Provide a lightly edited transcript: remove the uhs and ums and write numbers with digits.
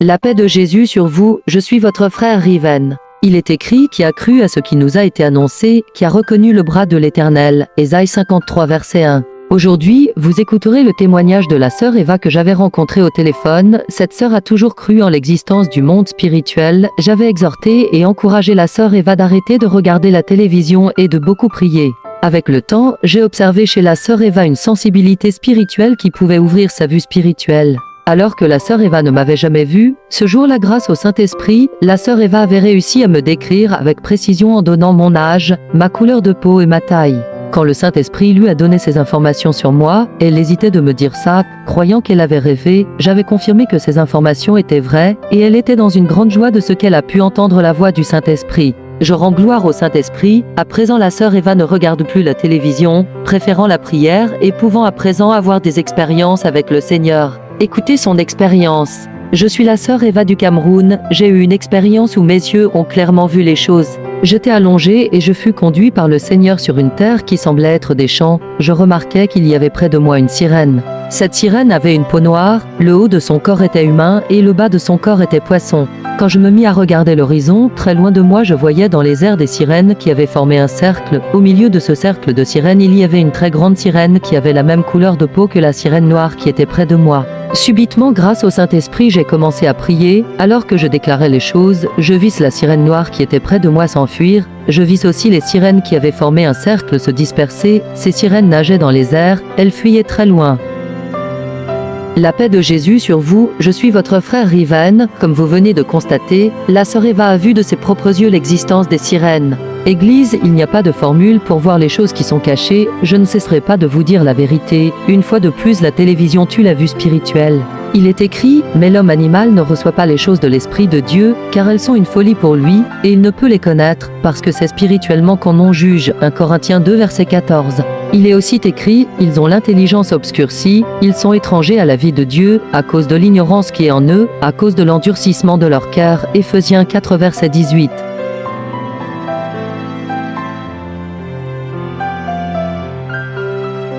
La paix de Jésus sur vous, je suis votre frère Riven. Il est écrit qui a cru à ce qui nous a été annoncé, qui a reconnu le bras de l'Éternel. Ésaïe 53 verset 1. Aujourd'hui, vous écouterez le témoignage de la sœur Eva que j'avais rencontrée au téléphone. Cette sœur a toujours cru en l'existence du monde spirituel. J'avais exhorté et encouragé la sœur Eva d'arrêter de regarder la télévision et de beaucoup prier. Avec le temps, j'ai observé chez la sœur Eva une sensibilité spirituelle qui pouvait ouvrir sa vue spirituelle. Alors que la sœur Eva ne m'avait jamais vue, ce jour-là grâce au Saint-Esprit, la sœur Eva avait réussi à me décrire avec précision en donnant mon âge, ma couleur de peau et ma taille. Quand le Saint-Esprit lui a donné ces informations sur moi, elle hésitait de me dire ça, croyant qu'elle avait rêvé, j'avais confirmé que ces informations étaient vraies, et elle était dans une grande joie de ce qu'elle a pu entendre la voix du Saint-Esprit. Je rends gloire au Saint-Esprit, à présent la sœur Eva ne regarde plus la télévision, préférant la prière et pouvant à présent avoir des expériences avec le Seigneur. Écoutez son expérience. Je suis la sœur Eva du Cameroun, j'ai eu une expérience où mes yeux ont clairement vu les choses. J'étais allongé et je fus conduit par le Seigneur sur une terre qui semblait être des champs. Je remarquai qu'il y avait près de moi une sirène. Cette sirène avait une peau noire, le haut de son corps était humain et le bas de son corps était poisson. Quand je me mis à regarder l'horizon, très loin de moi je voyais dans les airs des sirènes qui avaient formé un cercle. Au milieu de ce cercle de sirènes il y avait une très grande sirène qui avait la même couleur de peau que la sirène noire qui était près de moi. Subitement, grâce au Saint-Esprit, j'ai commencé à prier. Alors que je déclarais les choses, je vis la sirène noire qui était près de moi s'enfuir. Je vis aussi les sirènes qui avaient formé un cercle se disperser. Ces sirènes nageaient dans les airs, elles fuyaient très loin. La paix de Jésus sur vous, je suis votre frère Riven. Comme vous venez de constater, la sœur Eva a vu de ses propres yeux l'existence des sirènes. Église, il n'y a pas de formule pour voir les choses qui sont cachées, je ne cesserai pas de vous dire la vérité. Une fois de plus, la télévision tue la vue spirituelle. Il est écrit, mais l'homme animal ne reçoit pas les choses de l'Esprit de Dieu, car elles sont une folie pour lui, et il ne peut les connaître, parce que c'est spirituellement qu'on en juge. 1 Corinthiens 2 verset 14. Il est aussi écrit, ils ont l'intelligence obscurcie, ils sont étrangers à la vie de Dieu, à cause de l'ignorance qui est en eux, à cause de l'endurcissement de leur cœur. Éphésiens 4 verset 18.